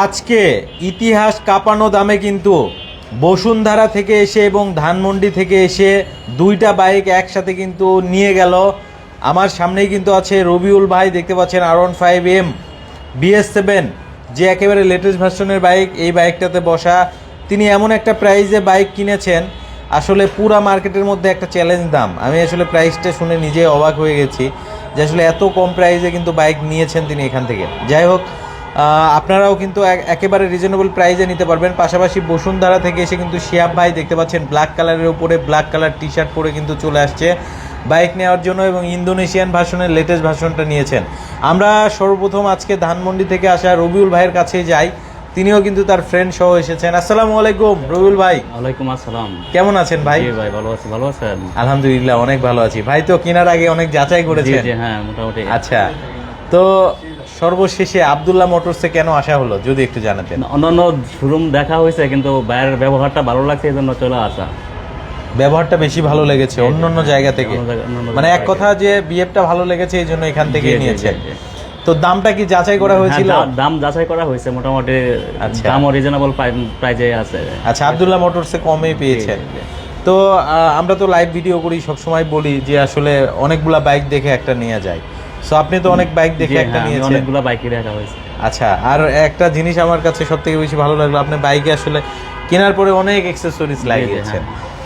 আজকে ইতিহাস কাঁপানো দামে কিন্তু বসুন্ধরা থেকে এসে এবং ধানমন্ডি থেকে এসে দুইটা বাইক একসাথে কিন্তু নিয়ে গেল। আমার সামনেই কিন্তু আছে রবিউল ভাই, দেখতে পাচ্ছেন R15M BS7, যে একেবারে লেটেস্ট ভার্সনের বাইক। এই বাইকটাতে বসা তিনি এমন একটা প্রাইসে বাইক কিনেছেন, আসলে পুরা মার্কেটের মধ্যে একটা চ্যালেঞ্জ দাম। আমি আসলে প্রাইসটা শুনে নিজে অবাক হয়ে গেছি যে আসলে এত কম প্রাইসে কিন্তু বাইক নিয়েছেন তিনি এখান থেকে। যাই হোক, আপনারাও কিন্তু একেবারে রিজনেবল প্রাইসে নিতে পারবেন। পাশাপাশি বসুন্ধরা থেকে এসে কিন্তু শিহাব ভাই দেখতে পাচ্ছেন ব্ল্যাক কালারের উপরে ব্ল্যাক কালার টি শার্ট পরে কিন্তু চলে আসছে বাইক নেওয়ার জন্য, এবং ইন্দোনেশিয়ান ভার্সনের লেটেস্ট ভার্সনটা নিয়েছেন। আমরা সর্বপ্রথম আজকে ধানমন্ডি থেকে আসা রবিউল ভাইয়ের কাছে যাই, তিনিও কিন্তু তার ফ্রেন্ড সহ এসেছেন। আসসালামু আলাইকুম রবিউল ভাই। ওয়ালাইকুম আসসালাম। কেমন আছেন ভাই? জি ভাই ভালো আছি। ভালো আছেন? আলহামদুলিল্লাহ অনেক ভালো আছি ভাই। তো কেনার আগে অনেক যাচাই করেছেন? জি হ্যাঁ মোটামুটি। আচ্ছা, তো সর্বশেষে আব্দুল্লাহ মোটরসে কেন আসা হলো যদি একটু জানাতেন। অন্যান্য শোরুম দেখা হয়েছে কিন্তু বাইরের ব্যবহারটা ভালো লাগছে, এই জন্য চলে আসা। ব্যবহারটা বেশি ভালো লেগেছে অন্যান্য জায়গা থেকে, মানে এক কথা যে বিএফটা ভালো লেগেছে এই জন্য এখান থেকে নিয়েছেন। তো দামটা কি যাচাই করা হয়েছিল? দাম যাচাই করা হয়েছে মোটামুটি। আচ্ছা, দামও রিজনেবল প্রাইজে আছে। আচ্ছা, আব্দুল্লাহ মোটরসে কমই পেয়েছেন। তো আমরা তো লাইভ ভিডিও করি, সবসময় বলি যে আসলে অনেকগুলা বাইক দেখে একটা নিয়ে যায়। সো আপনি তো অনেক বাইক দেখে একটা নিয়েছেন। অনেকগুলো বাইকই দেখা হয়েছে। আচ্ছা, আর একটা জিনিস আমার কাছে সবথেকে বেশি ভালো লাগলো, আপনি বাইকে আসলে কেনার পরে অনেক অ্যাক্সেসরিজ লাগিয়েছেন।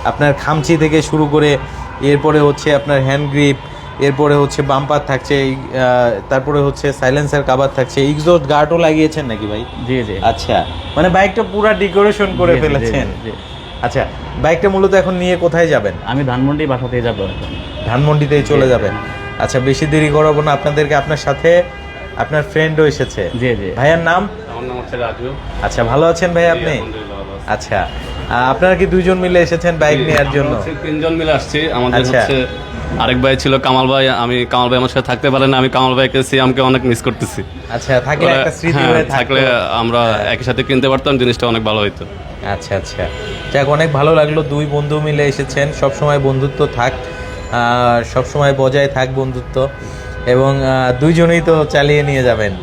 আপনার খামচি থেকে শুরু করে এরপরে হচ্ছে আপনার হ্যান্ড গ্রিপ, এরপরে হচ্ছে বাম্পার থাকছে, তারপরে হচ্ছে সাইলেন্সার কভার থাকছে, এক্সস্ট গার্ডও লাগিয়েছেন নাকি ভাই? জি জি। আচ্ছা, মানে বাইকটা পুরো ডেকোরেশন করে ফেলেছেন। আচ্ছা, বাইকটা মূলত এখন নিয়ে কোথায় যাবেন? আমি ধানমন্ডি বাসাতেই যাবো। ধানমন্ডিতেই চলে যাবেন? আচ্ছা, বেশি দেরি করাবো না আপনাদেরকে, আপনার সাথে আপনার ফ্রেন্ডও এসেছে। জি জি। ভাইয়ার নাম? আমার নাম হচ্ছে রাজু। আচ্ছা, ভালো আছেন ভাই আপনি? আচ্ছা, আপনারা কি দুইজন মিলে এসেছেন বাইক নেওয়ার জন্য? তিনজন মিলে আসছি। আমাদের হচ্ছে আরেক ভাই ছিল কামাল ভাই। আমি কামাল ভাই আমার সাথে থাকতে পারেন না, আমি কামাল ভাইকে সিয়ামকে অনেক মিস করতেছি। আচ্ছা, থাকলে একটা স্মৃতি হয়ে থাকলে আমরা একই সাথে কিনতে পারতাম, জিনিসটা অনেক ভালো হইতো। আচ্ছা আচ্ছা, যাক অনেক ভালো লাগলো, দুই বন্ধু মিলে এসেছেন। সবসময় বন্ধুত্ব থাক, সবসময় বজায় থাক বন্ধুত্ব, এবং দুইজনেই তো চালিয়ে নিয়ে যাবেন।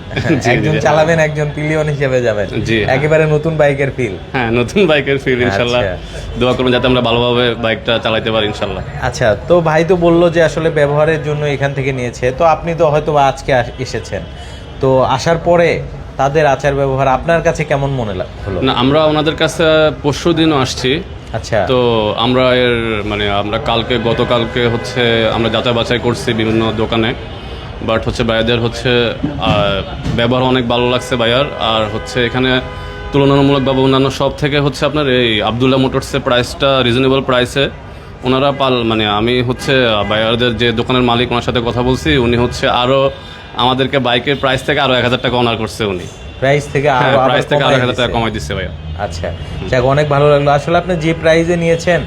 একজন চালাবেন, একজন পিলিয়ন হিসেবে যাবেন। একেবারে নতুন বাইকের ফিল। হ্যাঁ, নতুন বাইকের ফিল ইনশাআল্লাহ। দোয়া করুন যাতে আমরা ভালোভাবে বাইকটা চালাতে পারি ইনশাআল্লাহ। আচ্ছা, তো ভাই তো বললো যে আসলে ব্যবহারের জন্য এখান থেকে নিয়েছে, তো আপনি তো হয়তো আজকে এসেছেন, তো আসার পরে তাদের আচার ব্যবহার আপনার কাছে কেমন মনে হলো? না, আমরা ওনাদের কাছে পরশু দিনও আসছি। আচ্ছা, তো আমরা আমরা গতকালকে হচ্ছে আমরা যাচাই বাছাই করছি বিভিন্ন দোকানে, বাট হচ্ছে ভাইয়াদের হচ্ছে ব্যবহার অনেক ভালো লাগছে ভাইয়ার। আর হচ্ছে এখানে তুলনামূলকভাবে অন্যান্য সব থেকে হচ্ছে আপনার এই আব্দুল্লাহ মোটরসের প্রাইসটা রিজনেবল প্রাইসে ওনারা আমি হচ্ছে ভাইয়াদের যে দোকানের মালিক, ওনার সাথে কথা বলছি, উনি হচ্ছে আরও আমাদেরকে বাইকের প্রাইস থেকে আরও 1000 টাকা অনার করছে। উনি প্রাইস থেকে আরও 1000 টাকা কমাই দিচ্ছে ভাইয়া। আচ্ছা, যাক অনেক ভালো লাগলো। আসলে আপনি যে প্রাইসে নিয়েছেন,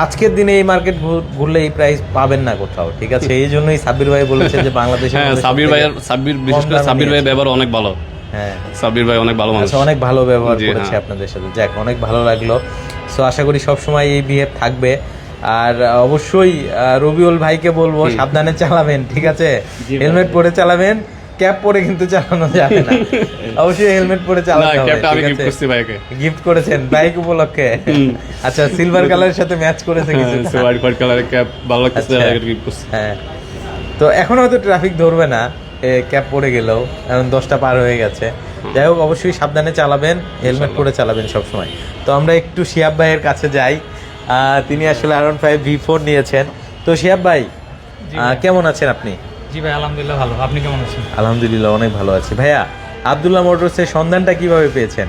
আজকের দিনে এই মার্কেট ঘুরলে এই প্রাইস পাবেন না কোথাও, ঠিক আছে? এই জন্যই সাব্বির ভাই বলেছেন যে বাংলাদেশে বিশেষ করে সাব্বির ভাইয়ের ব্যবহার অনেক ভালো। হ্যাঁ, সাব্বির ভাই অনেক ভালো মানুষ, অনেক ভালো ব্যবহার করেছে আপনাদের সাথে। যাক অনেক ভালো লাগলো। সো আশা করি সবসময় এই বিহেভ থাকবে। আর অবশ্যই রবিউল ভাইকে বলবো সাবধানে চালাবেন, ঠিক আছে? হেলমেট পরে চালাবেন, ক্যাপ পরে কিন্তু চালানো যাবে না, অবশ্যই হেলমেট পরে চালাতে হবে। ক্যাপটা আমি গিফট করছি ভাইকে। গিফট করেছেন বাইক উপলক্ষে? আচ্ছা, সিলভার কালারের সাথে ম্যাচ করেছে কিছু, হোয়াইট কালারের ক্যাপ ভালো লাগতেছে, গিফট করছি। হ্যাঁ, তো এখন হয়তো ট্রাফিক ধরবে না ক্যাপ পরে গেলেও, এখন 10টা পার হয়ে গেছে। যাই হোক, অবশ্যই সাবধানে চালাবেন, হেলমেট পরে চালাবেন সবসময়। তো আমরা একটু শিহাব ভাইয়ের কাছে যাই, তিনি আসলে R15 V4 নিয়েছেন। তো শিহাব ভাই, কেমন আছেন আপনি? জি ভাই, আলহামদুলিল্লাহ ভালো। আপনি কেমন আছেন? আলহামদুলিল্লাহ অনেক ভালো আছি। ভাইয়া, আব্দুল্লাহ মোটরসের সন্ধানটা কিভাবে পেয়েছেন?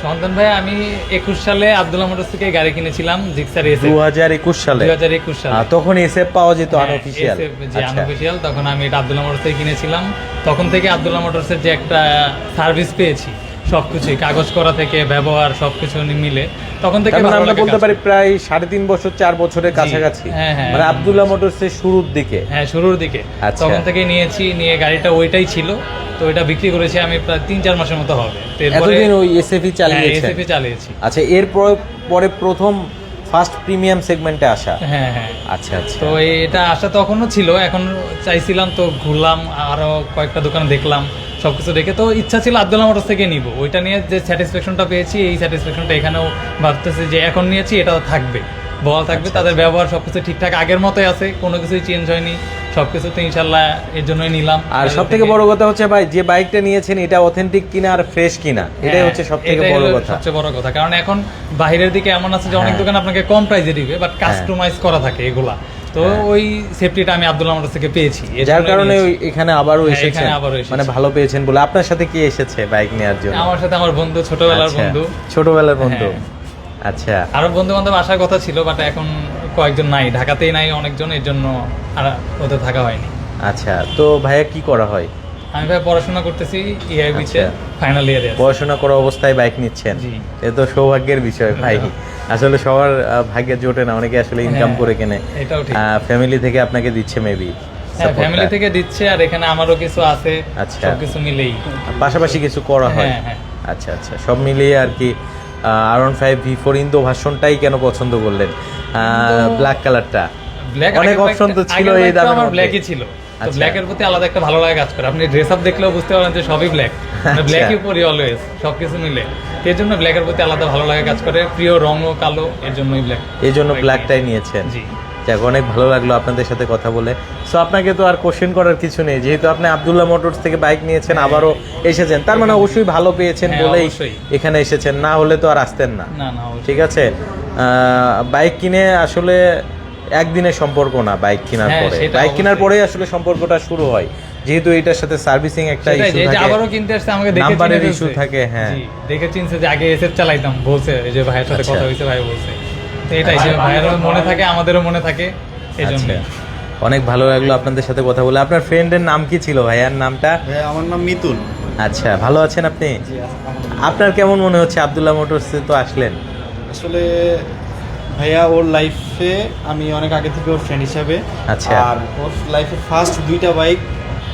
সন্তান ভাই, আমি 21 সালে আব্দুল্লাহ মোটরস থেকে গাড়ি কিনেছিলাম, জিক্সার এসএফ। 2021 সালে? 2021 সালে। তখন এসএফ পাওয়া যেত আনঅফিশিয়াল? জি, আনঅফিশিয়াল। তখন আমি এটা আব্দুল্লাহ মোটরস থেকে কিনেছিলাম। তখন থেকে আব্দুল্লাহ মোটরসের যে একটা সার্ভিস পেয়েছি, সবকিছুই কাগজ করা থেকে ব্যবহার সবকিছু মিলে, তখন থেকে আমরা বলতে পারি প্রায় 3.5 বছর 4 বছরের কাছাকাছি। মানে আব্দুল্লাহ মোটরসের শুরুর দিকে? হ্যাঁ, শুরুর দিকে। তখন থেকে নিয়ে গাড়িটা ওইটাই ছিল, তো এটা বিক্রি করেছি আমি প্রায় 3-4 মাসের মতো হবে। এতদিন ওই এসএফই চালিয়েছি? আচ্ছা, এর পরে প্রথম ফার্স্ট প্রিমিয়াম সেগমেন্টে আসা? হ্যাঁ হ্যাঁ। আচ্ছা আচ্ছা, তো এটা আসা তখনও ছিল, এখন চাইছিলাম, তো ঘুরলাম, আরো কয়েকটা দোকান দেখলাম, সবকিছু দেখে তো ইচ্ছা ছিল আব্দুল্লাহ মোটরস থেকে নিব, ওইটা নিয়ে যে স্যাটিসফ্যাকশনটা পেয়েছি এই স্যাটিসফ্যাকশনটা এখানেও ভাবতেছি যে এখন নিয়েছি এটাও থাকবে, বল থাকবে, তাদের ব্যবহার সবকিছু ঠিকঠাক আগের মতোই আছে, কোনো কিছুই চেঞ্জ হয়নি, সবকিছু তো ইনশাল্লাহ এর জন্যই নিলাম। আর সব থেকে বড় কথা হচ্ছে ভাই যে বাইকটা নিয়েছেন এটা অথেন্টিক কিনা আর ফ্রেশ কিনা, এটাই হচ্ছে সব থেকে বড় কথা, সবচেয়ে বড় কথা। কারণ এখন বাইরের দিকে এমন আছে যে অনেক দোকান আপনাকে কম প্রাইসে দিবে, বাট কাস্টমাইজ করা থাকে এগুলা, তো ওই সেফটিটা আমি আব্দুল্লাহ মোটরস থেকে পেয়েছি, যার কারণে এখানে আবারও হ্যাঁ, এসেছেন, এখানে আবারও এসেছি। মানে ভালো পেয়েছেন বলে। আপনার সাথে কি এসেছে বাইক নেওয়ার জন্য? আমার সাথে আমার বন্ধু, ছোটবেলার আচ্ছা, বন্ধু। ছোটবেলার বন্ধু। হ্যাঁ। আচ্ছা, আরো বন্ধু বান্ধব আসার কথা ছিল, বাট এখন কয়েকজন নাই, ঢাকাতেই নাই অনেকজন, এর জন্য আর ওদের থাকা হয়নি। আচ্ছা, তো ভাইয়া কি করা হয়? আমি ভাই পড়াশোনা করতেছি ইআইবি তে, আচ্ছা। ফাইনাল ইয়ারে আছি। পড়াশোনা করা অবস্থায় বাইক নিচ্ছেন, জি। এ তো সৌভাগ্যের বিষয় ভাই, আসলে সবার ভাগ্যে জোটে না, অনেকে আসলে ইনকাম হ্যাঁ, করে কেনে, এটাও ঠিক। ফ্যামিলি থেকে আপনাকে দিচ্ছে মেবি, হ্যাঁ, ফ্যামিলি থেকে দিচ্ছে, আর এখানে আমারও কিছু আছে, আচ্ছা। সবকিছু মিলেই। পাশাপাশি কিছু করা হয়। হ্যাঁ, হ্যাঁ। আচ্ছা আচ্ছা, সব মিলিয়ে আর কি। R15 V4 ইন্দো ভার্সনটাই কেন পছন্দ করলেন? ব্ল্যাক কালারটা, ব্ল্যাক অনেক অপশন তো ছিল এই দামের আমার মধ্যে। ব্ল্যাকই ছিল, তো আচ্ছা। ব্ল্যাকের প্রতি আলাদা একটা ভালো লাগা কাজ করে, আপনি ড্রেস আপ দেখলেও বুঝতে পারেন যে সবই ব্ল্যাক, আচ্ছা। ব্ল্যাকই পরি অলওয়েজ, সবকিছু মিলে, এর জন্য ব্ল্যাকের প্রতি আলাদা ভালো লাগা কাজ করে, প্রিয় রঙও কালো, এর জন্যই ব্ল্যাক। এই জন্য ব্ল্যাকটাই নিয়েছেন। জি। যাক, অনেক ভালো লাগলো আপনাদের সাথে কথা বলে। সো আপনাকে তো আর কোশ্চেন করার কিছু নেই, যেহেতু আপনি আব্দুল্লাহ মোটরস থেকে বাইক নিয়েছেন, আবারও এসেছেন, তার মানে অবশ্যই ভালো পেয়েছেন হ্যাঁ, বলেই অবশ্যই। এখানে এসেছেন, না হলে তো আর আসতেন না। না না, অবশ্যই। ঠিক আছে, বাইক কিনে আসলে একদিনের সম্পর্ক না, বাইক কেনার হ্যাঁ, পরে, সেটা বাইক কেনার অবশ্যই। পরেই আসলে সম্পর্কটা শুরু হয়, যেহেতু এটার সাথে সার্ভিসিং একটা সেটাই, ইস্যু যে থাকে, আবারও কিনতে আসছে আমাকে দেখে নাম্বারের চিনে ইস্যু ফেলছে। থাকে। হ্যাঁ, জি, দেখে চিনছে যে আগে এসএফ চালাইতাম, বলছে এই যে ভাইয়ের সাথে আচ্ছা। কথা হয়েছে, ভাই বলছে, তো এটাই যে ভাইয়েরও মনে থাকে, আমাদেরও মনে থাকে, এই জন্য। আচ্ছা, অনেক ভালো লাগলো আপনাদের সাথে কথা বলে। আপনার ফ্রেন্ডের নাম কি ছিল ভাইয়ার নামটা? আমার নাম মিতুল। আচ্ছা, ভালো আছেন আপনি? আপনার কেমন মনে হচ্ছে আব্দুল্লাহ মোটরসে তো আসলেন? আসলে ভাইয়া ওর লাইফে আমি অনেক আগে থেকে ওর ফ্রেন্ড হিসাবে, আচ্ছা। আর ওর লাইফে ফার্স্ট দুইটা বাইক,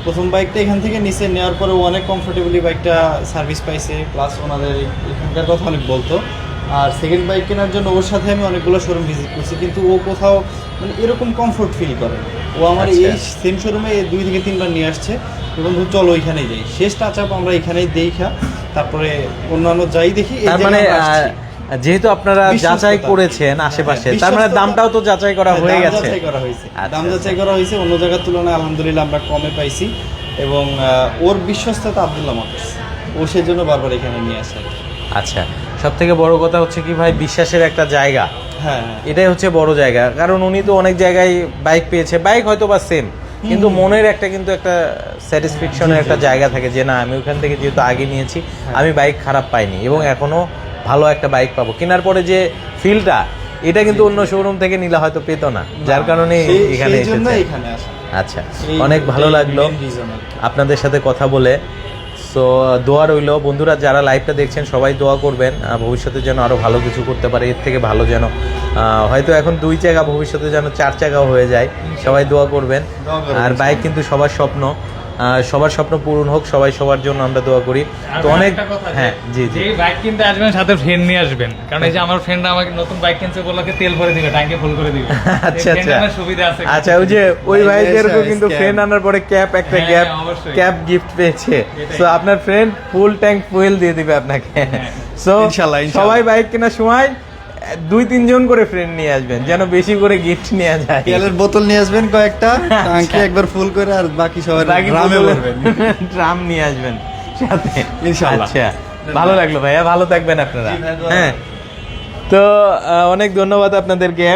প্রথম বাইকটা এখান থেকে নিচে নেওয়ার পরে ও অনেক কমফোর্টেবলি বাইকটা সার্ভিস পাইছে, প্লাস ওনাদের এখানকার কথা অনেক বলতো। আর সেকেন্ড বাইক কেনার জন্য ওর সাথে আমি অনেকগুলো শোরুম ভিজিট করছি, কিন্তু ও কোথাও মানে এরকম কমফোর্ট ফিল করে না। ও আমার আচ্ছা। এই সেম শোরুমে 2 থেকে 3বার নিয়ে আসছে, এবং চলো ওইখানেই যাই, শেষ টাচ আপ আমরা এখানেই দেখা, তারপরে অন্যান্য যাই দেখি। এই তার জায়গায় মানে আমরা আসছি। যেহেতু আপনারা বিশ্বস্ততা। যাচাই করেছেন আশেপাশে, হ্যাঁ, তার মানে বিশ্বস্ততা। দামটাও তো যাচাই করা হ্যাঁ, হয়ে দাম গেছে। যাচাই করা হয়েছে, আচ্ছা, দাম যাচাই আচ্ছা। করা হয়েছে, অন্য জায়গার তুলনায় আলহামদুলিল্লাহ আমরা কমে পাইছি, এবং ওর বিশ্বস্ততা আব্দুল্লাহ মোটরস, ও সেজন্য বারবার এখানে নিয়ে আসে। আচ্ছা, সব থেকে বড় কথা হচ্ছে কি ভাই, বিশ্বাসের একটা জায়গা, হ্যাঁ, এটাই হচ্ছে বড় জায়গা। কারণ উনি তো অনেক জায়গায় বাইক পেয়েছে, বাইক হয়তো বা সেম, কিন্তু মনের একটা কিন্তু একটা স্যাটিসফ্যাকশনের একটা জায়গা থাকে যে না, আমি ওখান থেকে যেহেতু আগে নিয়েছি, আমি বাইক খারাপ পাইনি, এবং এখনো ভালো একটা বাইক পাবো। কেনার পরে যে ফিলটা, এটা কিন্তু অন্য শোরুম থেকে নিলে হয়তো পেতো না, যার কারণে এখানে সেই জন্য এসেছে। এখানে আসা। আচ্ছা, অনেক ভালো লাগলো main reason আর কি। আপনাদের সাথে কথা বলে। সো দোয়া রইলো বন্ধুরা, যারা লাইভটা দেখছেন সবাই দোয়া করবেন, ভবিষ্যতে যেন আরো ভালো কিছু করতে পারে, এর থেকে ভালো যেন হয়তো এখন 2 চাকা, ভবিষ্যতে যেন 4 চাকাও হয়ে যায়, সবাই দোয়া করবেন। দোয়া করবেন, আর বাইক কিন্তু সবার স্বপ্ন, সবার স্বপ্ন পূরণ হোক, সবাই সবার জন্য আমরা দোয়া করি। আর তো অনেক, একটা কথা, হ্যাঁ, জি জি, যে বাইক কিনতে আসবেন সাথে ফ্রেন্ড নিয়ে আসবেন, কারণ এই যে আমার ফ্রেন্ড আমাকে নতুন বাইক কিনছে, বললাকে তেল ভরে দিবে, ট্যাঙ্কে ফুল করে দিবে। আচ্ছা এই friend আচ্ছা আনার সুবিধা আছে। আচ্ছা, ওই যে ওই Yes, ভাইদেরকেও yes, কিন্তু scam. ফ্রেন্ড আনার পরে ক্যাপ, একটা হ্যাঁ, ক্যাপ, অবশ্যই। ক্যাপ গিফট পেয়েছে। সো আপনার ফ্রেন্ড ফুল ট্যাঙ্ক ফুয়েল দিয়ে দিবে আপনাকে। সো ইনশাল্লাহ, ইনশাল্লাহ। সবাই বাইক কেনার সময় 2-3 জন করে ফ্রেন্ড নিয়ে আসবেন, যেন বেশি করে গিফট নিয়ে যায়। তেলের বোতল নিয়ে আসবেন কয়েকটা, ট্যাঙ্কি একবার ফুল করে, আর বাকি সবাই বাকি ড্রামে ভরবেন। ড্রাম নিয়ে আসবেন সাথে, ইনশাল্লাহ। আচ্ছা, ভালো লাগলো ভাইয়া, ভালো থাকবেন আপনারা। জি ভাই, দোয়া হ্যাঁ, তো অনেক ধন্যবাদ আপনাদেরকে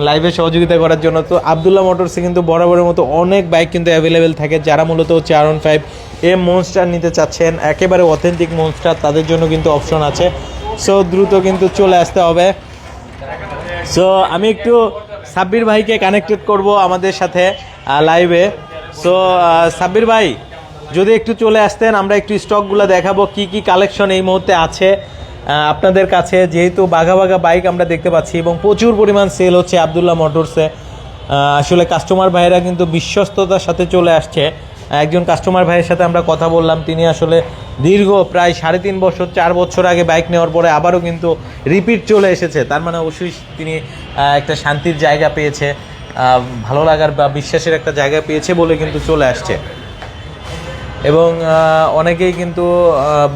লাইভে সহযোগিতা করার জন্য। তো আব্দুল্লাহ মোটরসে কিন্তু বরাবরের মতো অনেক বাইক কিন্তু অ্যাভেলেবেল থাকে, যারা মূলত হচ্ছে R15 মনস্টার নিতে চাচ্ছেন, একেবারে অথেন্টিক মনস্টার, তাদের জন্য কিন্তু অপশন আছে। সো দ্রুত কিন্তু চলে আসতে হবে। সো আমি একটু সাব্বির ভাইকে কানেক্টেড করব আমাদের সাথে লাইভে। সো সাব্বির ভাই, যদি একটু চলে আসতেন, আমরা একটু স্টকগুলো দেখাবো কি কি কালেকশন এই মুহূর্তে আছে আপনাদের কাছে, যেহেতু বাঘা বাঘা বাইক আমরা দেখতে পাচ্ছি এবং প্রচুর পরিমাণ সেল হচ্ছে আব্দুল্লাহ মোটরসে। আসলে কাস্টমার ভাইয়েরা কিন্তু বিশ্বস্ততার সাথে চলে আসছে। একজন কাস্টমার ভাইয়ের সাথে আমরা কথা বললাম, তিনি আসলে দীর্ঘ প্রায় 3.5 বছর 4 বছর আগে বাইক নেওয়ার পরে আবারও কিন্তু রিপিট চলে এসেছে, তার মানে অবশ্যই তিনি একটা শান্তির জায়গা পেয়েছে, ভালো লাগার বা বিশ্বাসের একটা জায়গা পেয়েছে বলে কিন্তু চলে আসছে। এবং অনেকেই কিন্তু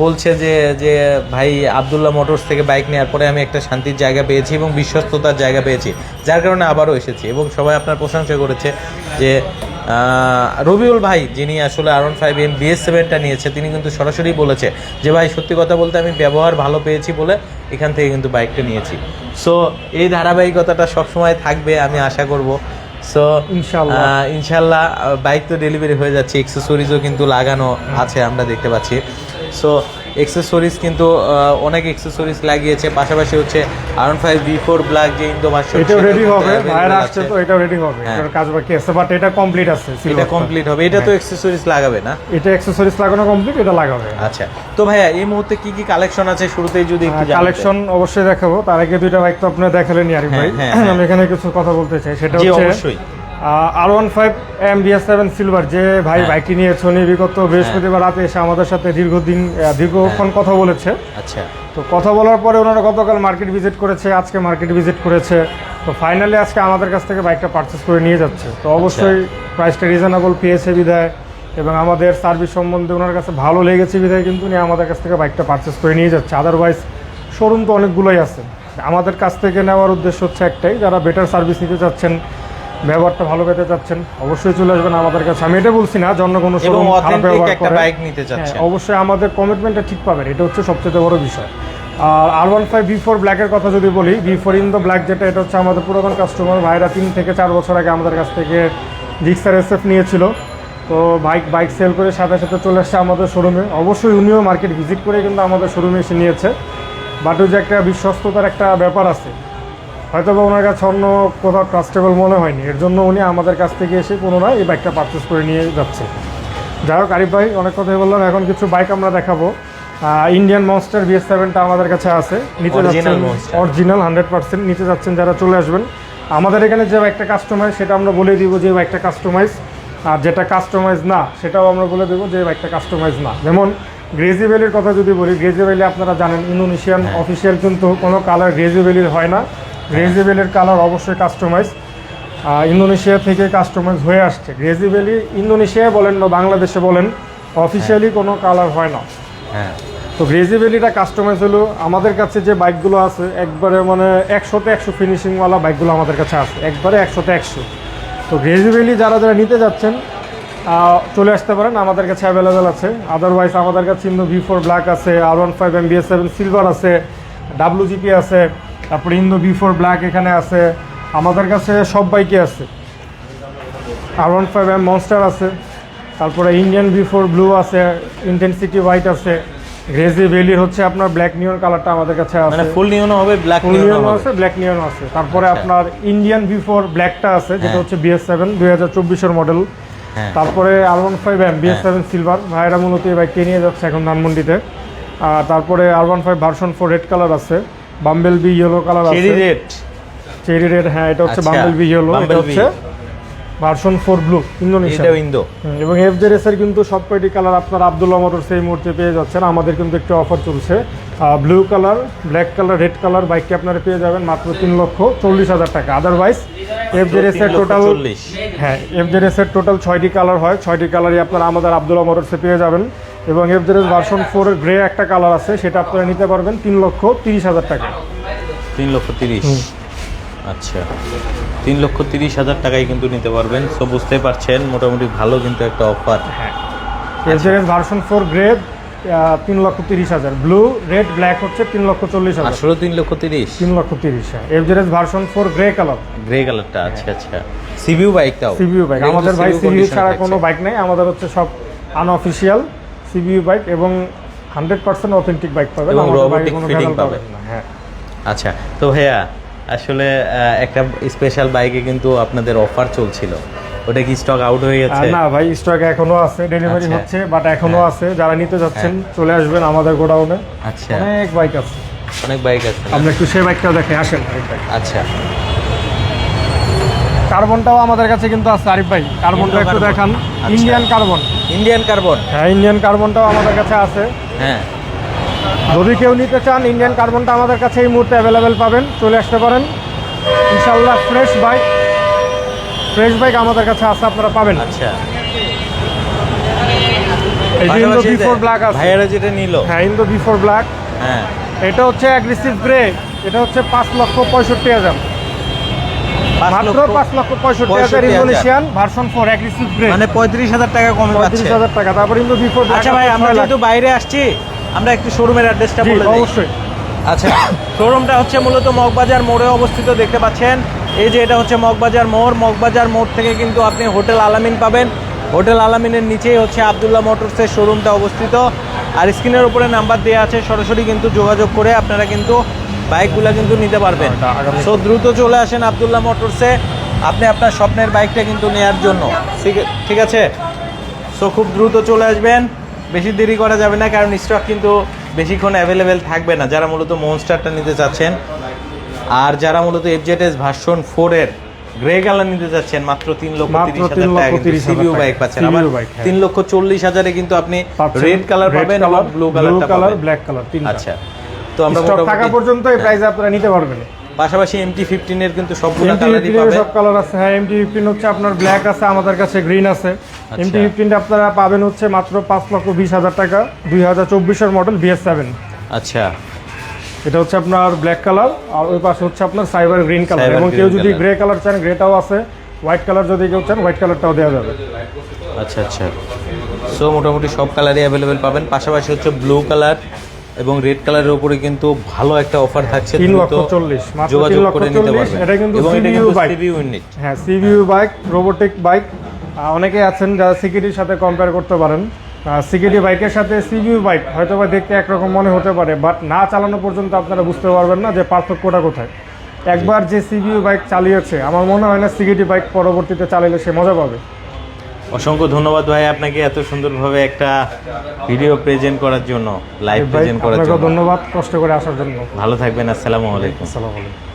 বলছে যে যে ভাই আবদুল্লাহ মোটরস থেকে বাইক নেওয়ার পরে আমি একটা শান্তির জায়গা পেয়েছি এবং বিশ্বস্ততার জায়গা পেয়েছি, যার কারণে আবারও এসেছি। এবং সবাই আপনার প্রশংসা করেছে যে রবিউল ভাই, যিনি আসলে R15M BS7টা নিয়েছে, তিনি কিন্তু সরাসরি বলেছে যে ভাই সত্যি কথা বলতে আমি ব্যবহার ভালো পেয়েছি বলে এখান থেকে কিন্তু বাইকটা নিয়েছি। সো এই ধারাবাহিকতাটা সবসময় থাকবে আমি আশা করব। সো ইনশাল্লাহ বাইক তো ডেলিভারি হয়ে যাচ্ছে, এক্সেসরিজও কিন্তু লাগানো আছে আমরা দেখতে পাচ্ছি। সো এক্সেসরিজ কিন্তু অনেক এক্সেসরিজ লাগিয়েছে, পাশাপাশি হচ্ছে R15 V4 ব্ল্যাক যে ইন্দো ভার্সন, এটাও রেডি হবে, ভাইরা আসছে তো এটাও রেডি হবে, এটার কাজ বাকি আছে, বাট এটা কমপ্লিট আছে, এটা কমপ্লিট হবে। এটা তো এক্সেসরিজ লাগাবে না? এটা অ্যাকসেসরিজ লাগানো কমপ্লিট, এটা লাগাবে। আচ্ছা, তো ভাইয়া এই মুহূর্তে কি কি কালেকশন আছে শুরুতেই যদি একটু জানাতেন। কালেকশন অবশ্যই দেখাবো, তার আগে দুইটা বাইক তো আপনারা দেখালেন আরিফ ভাই, আমি এখানে কিছু কথা বলতে চাই। সেটা হচ্ছে অবশ্যই R15M BS7 সিলভার, যে ভাই বাইকটি নিয়েছে উনি বিগত বৃহস্পতিবার রাতে এসে আমাদের সাথে দীর্ঘক্ষণ কথা বলেছে। আচ্ছা, তো কথা বলার পরে ওনারা গতকাল মার্কেট ভিজিট করেছে, আজকে মার্কেট ভিজিট করেছে, তো ফাইনালি আজকে আমাদের কাছ থেকে বাইকটা পারচেস করে নিয়ে যাচ্ছে। তো অবশ্যই প্রাইসটা রিজনেবল পেয়েছে বিধায় এবং আমাদের সার্ভিস সম্বন্ধে ওনার কাছে ভালো লেগেছে বিধায় কিন্তু উনি আমাদের কাছ থেকে বাইকটা পারচেস করে নিয়ে যাচ্ছে। আদারওয়াইজ শোরুম তো অনেকগুলোই আছে, আমাদের কাছ থেকে নেওয়ার উদ্দেশ্য হচ্ছে একটাই, যারা বেটার সার্ভিস নিতে চাচ্ছেন, ব্যবহারটা ভালো পেতে চাচ্ছেন, অবশ্যই চলে আসবেন আমাদের কাছে। আমি এটা বলছি না জন্য কোনো শোরুম খারাপ ব্যবহার করে, বাইক নিতে চাচ্ছেন অবশ্যই আমাদের কমিটমেন্টটা ঠিক পাবেন, এটা হচ্ছে সবচেয়ে বড় বিষয়। আর R15 V4 ব্ল্যাকের কথা যদি বলি, V4 ইন দ্য ব্ল্যাক যেটা, এটা হচ্ছে আমাদের পুরাতন কাস্টমার ভাইরা 3 থেকে 4 বছর আগে আমাদের কাছ থেকে জিক্সার SF নিয়েছিল। তো বাইক সেল করে সাথে সাথে চলে আসছে আমাদের শোরুমে। অবশ্যই উনিও মার্কেট ভিজিট করে কিন্তু আমাদের শোরুমে এসে নিয়েছে, বাট ওই যে একটা বিশ্বস্ততার একটা ব্যাপার আছে, হয়তো বা ওনার কাছে অন্য কোথাও ট্রাস্টেবল মনে হয়নি, এর জন্য উনি আমাদের কাছ থেকে এসে পুনরায় এই বাইকটা পারচেস করে নিয়ে যাচ্ছে। যাই হোক আরিফ ভাই, অনেক কথাই বললাম, এখন কিছু বাইক আমরা দেখাবো। ইন্ডিয়ান মনস্টার BS7টা আমাদের কাছে আছে, নিতে যাচ্ছেন অরিজিনাল 100% নিতে যাচ্ছেন যারা চলে আসবেন আমাদের এখানে। যে বাইকটা কাস্টমাইজ সেটা আমরা বলে দিব যে বাইকটা কাস্টমাইজ, আর যেটা কাস্টমাইজ না সেটাও আমরা বলে দেবো যে বাইকটা কাস্টমাইজ না। যেমন গ্রেজি ভ্যালির কথা যদি বলি, গ্রেজি ভ্যালি আপনারা জানেন ইন্দোনেশিয়ান অফিসিয়াল কিন্তু কোনো কালার গ্রেজি ভ্যালির হয় না, গ্রেজি ভ্যালির কালার অবশ্যই কাস্টমাইজ, ইন্দোনেশিয়া থেকে কাস্টমাইজ হয়ে আসছে। গ্রেজি ভ্যালি ইন্দোনেশিয়ায় বলেন বা বাংলাদেশে বলেন অফিসিয়ালি কোনো কালার হয় না। হ্যাঁ, তো গ্রেজি ভ্যালিটা কাস্টমাইজ হলো। আমাদের কাছে যে বাইকগুলো আছে একবারে মানে 100তে 100 ফিনিশিংওয়ালা বাইকগুলো আমাদের কাছে আছে, একবারে 100তে 100। তো গ্রেজি ভ্যালি যারা যারা নিতে যাচ্ছেন চলে আসতে পারেন, আমাদের কাছে অ্যাভেলেবেল আছে। আদারওয়াইজ আমাদের কাছে ইন্দো V4 ব্ল্যাক আছে, R15M BS7 সিলভার আছে, WGP আছে, তারপরে ইন্দো V4 ব্ল্যাক এখানে আছে, আমাদের কাছে সব বাইকই আছে। R15M মনস্টার আছে, তারপরে ইন্ডিয়ান V4 ব্লু আছে, ইন্টেন্সিটি হোয়াইট আছে, গ্রেজি ভ্যালি হচ্ছে আপনার ব্ল্যাক নিয়ন কালারটা আমাদের কাছে আছে, মানে ফুল নিয়নও হবে, ব্ল্যাক ফুল নিয়নও নিয়ন হবে, আছে, ব্ল্যাক নিয়ন আছে। তারপরে আপনার ইন্ডিয়ান V4 ব্ল্যাকটা আছে যেটা হচ্ছে BS7 2024 মডেল। তারপরে R15M BS7 সিলভার, ভাইরা মূলত এই বাইকটি নিয়ে যাচ্ছে এখন ধানমন্ডিতে। আর তারপরে R15 ভার্সন 4 রেড কালার আছে, বাম্বেল বি ইয়েলো কালার আছে, চেরি রেড, হ্যাঁ এটা হচ্ছে বাম্বেল বি ইয়েলো, এটা হচ্ছে ভার্সন 4 ব্লু ইন্দোনেশিয়া এবং FJRS এর কিন্তু সব কয়টি কালার আপনার আব্দুল্লাহ মোটরস এই মুহূর্তে পেয়ে যাচ্ছেন। আমাদের কিন্তু একটু অফার চলছে, blue colour, black colour, red colour বাইকটি আপনারা পেয়ে যাবেন মাত্র 3,40,000 টাকা। আদারওয়াইজ FJRS এর টোটাল, হ্যাঁ FJRS এর টোটাল 6টি কালার হয়, 6টি কালারই আপনারা আমাদের আব্দুল্লাহ মোটরসে পেয়ে যাবেন। এবং FJRS ভার্সন 4 এর গ্রে একটা কালার আছে, সেটা আপনারা নিতে পারবেন 3,30,000 টাকা। 3,30,000, আচ্ছা 3,30,000 টাকায় কিন্তু নিতে পারবেন। সো বুঝতে পারছেন মোটামুটি ভালো কিন্তু একটা অফার। হ্যাঁ, FJRS version 4 grey 3,30,000, blue red black হচ্ছে 3,40,000, আসলে 3,30,000, 3,30,000। হ্যাঁ, FJRS version 4 grey colour, grey কালারটা, আচ্ছা আচ্ছা। সিভিউ বাইকটাও, সিভিউ বাইক আমাদের ভাই, সিভিউ ছাড়া কোনো বাইক নেই আমাদের, হচ্ছে সব আনঅফিশিয়াল সিভিউ বাইক এবং 100% অথেন্টিক বাইক পাবেন, এবং রোবোটিক ফিটিং পাবেন। হ্যাঁ, আচ্ছা, তো ভাইয়া আসলে একটা স্পেশাল বাইকে কিন্তু আপনাদের অফার চলছিল, ওটা কি স্টক আউট হয়ে গেছে? না ভাই, স্টক এখনো আছে, ডেলিভারি হচ্ছে, বাট এখনো আছে। যারা নিতে যাচ্ছেন চলে আসবেন আমাদের গোডাউনে, আচ্ছা অনেক বাইক আছে, অনেক বাইক আছে। আমরা একটু সেই বাইকটাও দেখে আসেন। আচ্ছা, কার্বনটাও আমাদের কাছে কিন্তু আছে আরিফ ভাই, কার্বনটা একটু দেখান। ইন্ডিয়ান কার্বন, ইন্ডিয়ান কার্বন, হ্যাঁ ইন্ডিয়ান কার্বনটাও আমাদের কাছে আছে। হ্যাঁ, যদি কেউ নিতে চান ইন্ডিয়ান কার্বনটা আমাদের কাছে এই মুহূর্তে অ্যাভেলেবেল পাবেন, চলে আসতে পারেন ইনশাল্লাহ। ফ্রেশ বাইক আমাদের কাছে আছে, আপনারা পাবেন। আচ্ছা এই যে ইন্দো B4 ব্ল্যাক আছে, ভাইয়ারা যেটা নিল, হ্যাঁ ইন্দো B4 ব্ল্যাক, হ্যাঁ এটা হচ্ছে অ্যাগ্রেসিভ গ্রে, এটা হচ্ছে 5,65,000 মাত্র 5,65,000 ইন্দোনেশিয়ান ভার্সন 4 অ্যাগ্রেসিভ গ্রে, মানে 35,000 টাকা কমে পাচ্ছে। 35,000 টাকা। তারপর ইন্দো B4 ব্ল্যাক। আচ্ছা ভাই, আমরা যেহেতু বাইরে আসছি, আমরা একটু শোরুমের অ্যাড্রেসটা বলে দিই। অবশ্যই। আচ্ছা, শোরুমটা হচ্ছে মূলত মগবাজার মোড়ে অবস্থিত, দেখতে পাচ্ছেন এই যে এটা হচ্ছে মগবাজার মোড়। মগবাজার মোড় থেকে কিন্তু আপনি হোটেল আলামিন পাবেন। হোটেল আলামিনের নিচেই হচ্ছে আব্দুল্লাহ মোটরসের শোরুমটা অবস্থিত। আর স্ক্রিনের উপরে নাম্বার দেওয়া আছে, সরাসরি কিন্তু যোগাযোগ করে আপনারা কিন্তু বাইকগুলো কিন্তু নিতে পারবেন। সো দ্রুত চলে আসেন আব্দুল্লাহ মোটরসে আপনি আপনার স্বপ্নের বাইকটা কিন্তু নেয়ার জন্য। ঠিক আছে, সো খুব দ্রুত চলে আসবেন, বেশি দেরি করা যাবে না, কারণ স্টক কিন্তু বেশিক্ষণ অ্যাভেলেবেল থাকবে না। যারা মূলত মনস্টারটা নিতে চাচ্ছেন আর যারা মূলত FZS ভার্সন 4 এর গ্রে কালার নিতে যাচ্ছেন, মাত্র 3,30,000 টাকা সিবিইউ বাইক পাচ্ছেন। আবার 3,40,000 কিন্তু আপনি রেড কালার পাবেন এবং ব্লু কালার, ব্ল্যাক কালার। আচ্ছা, তো আমরা স্টক থাকা পর্যন্ত এই প্রাইসে আপনারা নিতে পারবেন। পাশাপাশি MT-15 এর কিন্তু সবগুলো কালারই MT-15 পাবেন। সব কালার আছে, হ্যাঁ MT-15 হচ্ছে আপনার ব্ল্যাক আছে, আমাদের কাছে গ্রিন আছে। MT-15 আপনারা পাবেন হচ্ছে মাত্র 5,20,000 টাকা, 2024 এর মডেল BS7। আচ্ছা, এটা হচ্ছে আপনার ব্ল্যাক কালার, আর ওই পাশে হচ্ছে আপনার সাইবার গ্রিন কালার। Cyber এবং green কেউ যদি color। গ্রে কালার চান, গ্রেটাও আছে। হোয়াইট কালার যদি কেউ চান, হোয়াইট কালারটাও দেওয়া যাবে। আচ্ছা আচ্ছা, সো মোটামুটি সব কালারই অ্যাভেলেবেল পাবেন। পাশাপাশি হচ্ছে ব্লু কালার এবং রেড কালারের উপরে কিন্তু ভালো একটা অফার থাকছে, 3,40,000 মাত্র যোগাযোগ করে নিতে 3,40,000। পারবেন। এটা কিন্তু এবং এটা CBU কিন্তু বাইক, CBU ইউনিট। হ্যাঁ CBU বাইক, রোবোটিক বাইক। অনেকে আছেন যারা সিকিটির সাথে কম্পেয়ার করতে পারেন। সিকিটি বাইকের সাথে CBU বাইক হয়তো বা দেখতে একরকম মনে হতে পারে, বাট না চালানো পর্যন্ত আপনারা বুঝতে পারবেন না যে পার্থক্যটা কোথায়। একবার যে CBU বাইক চালিয়েছে, আমার মনে হয় না সিকিটি বাইক পরবর্তীতে চালালে সে মজা পাবে। অসংখ্য ধন্যবাদ ভাই আপনাকে এত সুন্দরভাবে একটা ভিডিও প্রেজেন্ট করার জন্য, লাইভ ভাই প্রেজেন্ট করার আপনাকেও জন্য। ধন্যবাদ কষ্ট করে আসার জন্য। ভালো থাকবেন, আসসালামু আলাইকুম। আসসালামু আলাইকুম।